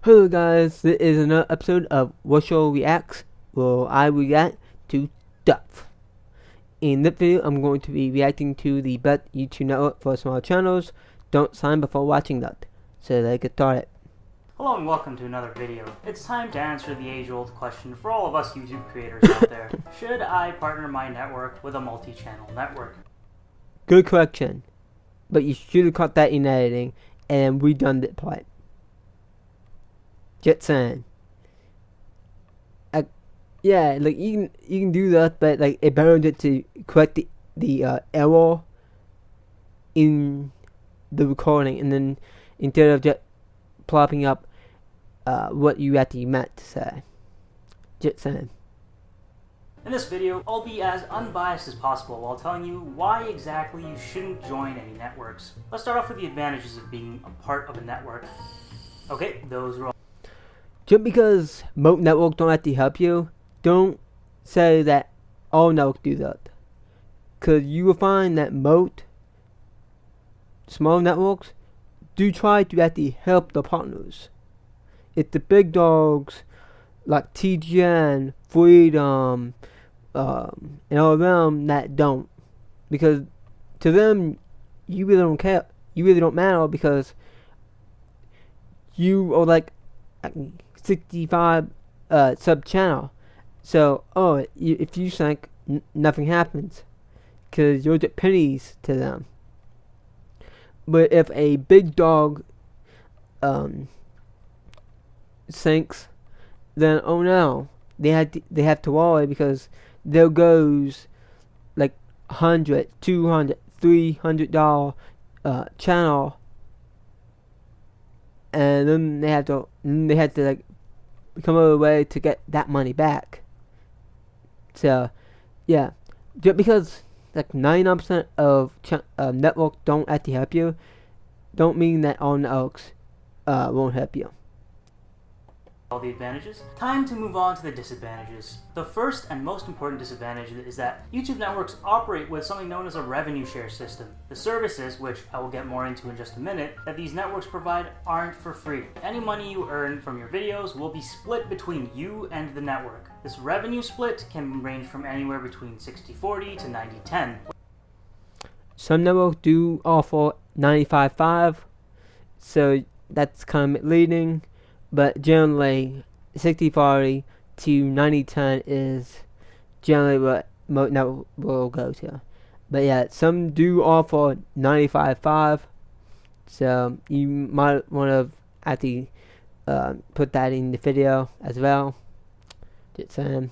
Hello guys, this is another episode of Rusho Reacts, where I react to stuff. In this video, I'm going to be reacting to the best YouTube network for small channels. Don't sign before watching that. So let's get started. Hello and welcome to another video. It's time to answer the age-old question for all of us YouTube creators out there. Should I partner my network with a multi-channel network? Good correction. But you should have caught that in editing and redone that part. Just saying. Yeah, like you can do that, but like it better to correct the error in the recording, and then instead of just plopping up what you actually meant to say. Just saying. In this video, I'll be as unbiased as possible while telling you why exactly you shouldn't join any networks. Let's start off with the advantages of being a part of a network. Okay, those are all. Just because most networks don't actually help you, don't say that all networks do that. Because you will find that most small networks do try to actually help the partners. It's the big dogs like TGN, Freedom, and all of them that don't. Because to them, you really don't care. You really don't matter because you are like 65 sub channel. So if you sink, nothing happens because you're just pennies to them. But if a big dog sinks, then oh no, they have to worry because there goes like $100, $200, $300 channel, and then they have to like come over a way to get that money back. So yeah, just because like 99% of networks don't actually help you, don't mean that all networks won't help you. All the advantages. Time to move on to the disadvantages. The first and most important disadvantage is that YouTube networks operate with something known as a revenue share system. The services, which I will get more into in just a minute, that these networks provide aren't for free. Any money you earn from your videos will be split between you and the network. This revenue split can range from anywhere between 60-40 to 90-10. Some networks do offer 95-5, so that's kind of misleading. But generally, 60-40 to 90-10 is generally what most networks will go to. But yeah, some do offer 95-5, so you might want to actually put that in the video as well. Just saying.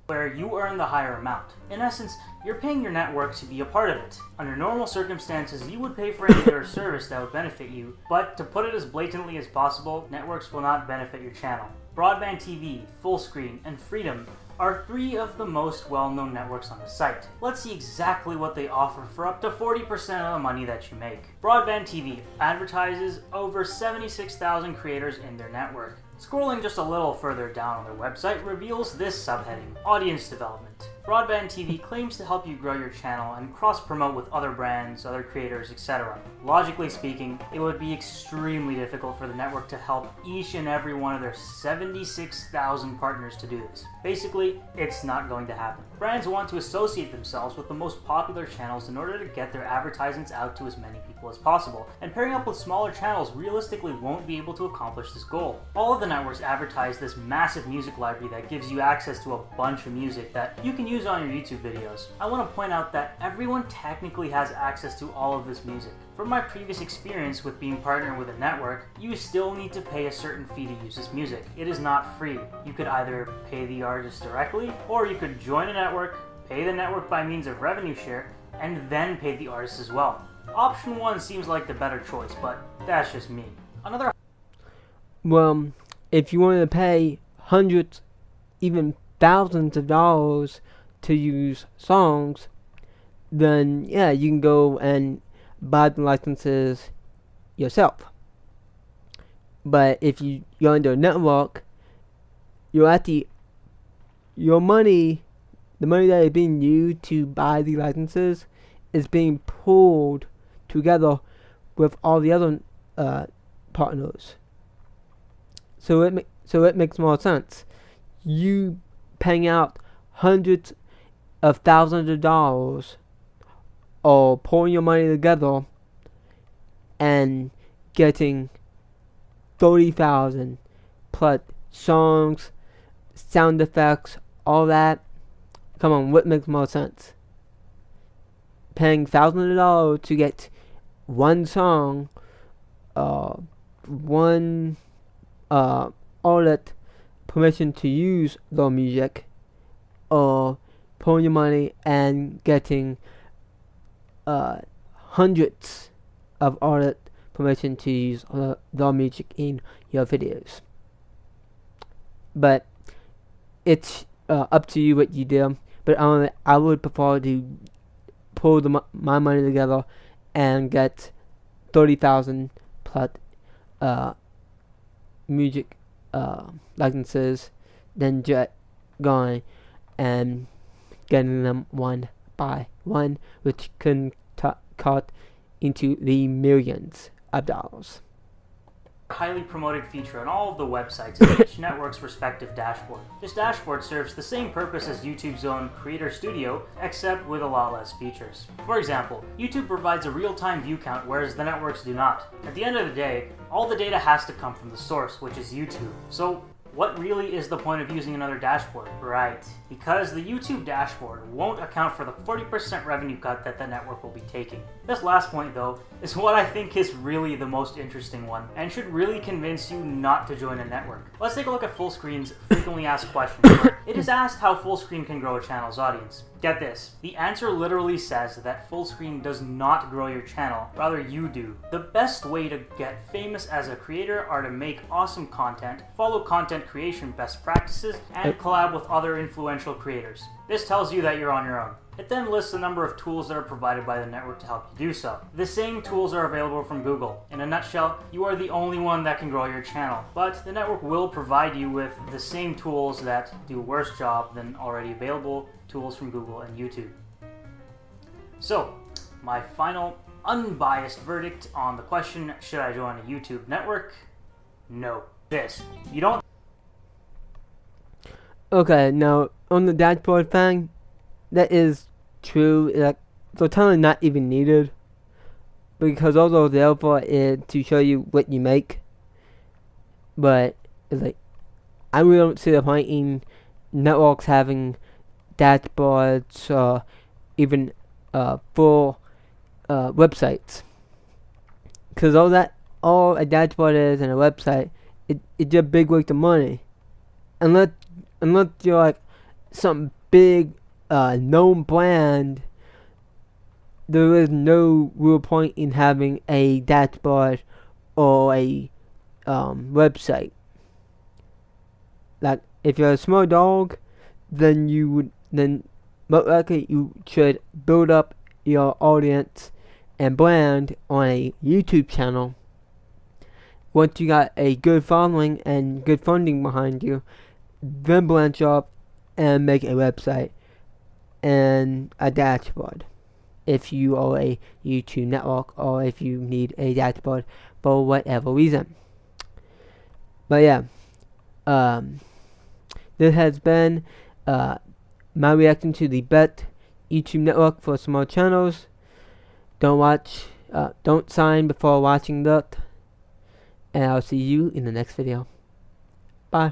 Where you earn the higher amount. In essence, you're paying your network to be a part of it. Under normal circumstances, you would pay for any other service that would benefit you, but to put it as blatantly as possible, networks will not benefit your channel. Broadband TV, Fullscreen, and Freedom are three of the most well-known networks on the site. Let's see exactly what they offer for up to 40% of the money that you make. Broadband TV advertises over 76,000 creators in their network. Scrolling just a little further down on their website reveals this subheading, Audience Development. Broadband TV claims to help you grow your channel and cross-promote with other brands, other creators, etc. Logically speaking, it would be extremely difficult for the network to help each and every one of their 76,000 partners to do this. Basically, it's not going to happen. Brands want to associate themselves with the most popular channels in order to get their advertisements out to as many people as possible, and pairing up with smaller channels realistically won't be able to accomplish this goal. All of the networks advertise this massive music library that gives you access to a bunch of music that you can use on your YouTube videos. I want to point out that everyone technically has access to all of this music. From my previous experience with being partnered with a network, you still need to pay a certain fee to use this music. It is not free. You could either pay the artist directly, or you could join a network, pay the network by means of revenue share, and then pay the artist as well. Option 1 seems like the better choice, but that's just me. Well, if you want to pay hundreds, even thousands of dollars to use songs, then yeah, you can go and buy the licenses yourself. But if you're under a network, you're actually your money, the money that is being used to buy the licenses, is being pulled together with all the other partners. So it makes more sense. You paying out hundreds of thousands of dollars, or pulling your money together and getting 30,000 plus songs, sound effects, all that. Come on, what makes more sense? Paying thousands of dollars to get one song, one outlet permission to use the music, or pulling your money and getting hundreds of outlet permission to use the music in your videos. But it's up to you what you do. But I would prefer to pull my money together and get 30,000 plus music licenses than just going and getting them one by one, which can cut into the millions of dollars. Highly promoted feature on all of the websites in each network's respective dashboard. This dashboard serves the same purpose as YouTube's own Creator Studio, except with a lot less features. For example, YouTube provides a real-time view count, whereas the networks do not. At the end of the day, all the data has to come from the source, which is YouTube. So what really is the point of using another dashboard? Right, because the YouTube dashboard won't account for the 40% revenue cut that the network will be taking. This last point, though, is what I think is really the most interesting one, and should really convince you not to join a network. Let's take a look at Fullscreen's frequently asked questions, where it is asked how Fullscreen can grow a channel's audience. Get this, the answer literally says that Fullscreen does not grow your channel, rather you do. The best way to get famous as a creator are to make awesome content, follow content creation best practices, and collab with other influential creators. This tells you that you're on your own. It then lists a number of tools that are provided by the network to help you do so. The same tools are available from Google. In a nutshell, you are the only one that can grow your channel, but the network will provide you with the same tools that do a worse job than already available tools from Google and YouTube. So, my final unbiased verdict on the question, should I join a YouTube network? No. You don't. Okay, now on the dashboard thing, that is true. Like, so totally not even needed, because all those there for is to show you what you make. But it's like, I really don't see the point in networks having dashboards or even full websites, because all a dashboard is and a website, it's just a big waste of money, unless you're like some big known brand. There is no real point in having a dashboard or a website. Like, if you're a small dog, then most likely you should build up your audience and brand on a YouTube channel. Once you got a good following and good funding behind you, then branch off and make a website and a dashboard if you are a YouTube network, or if you need a dashboard for whatever reason. But yeah, this has been my reaction to the best YouTube network for small channels. Don't sign before watching that, and I'll see you in the next video. Bye.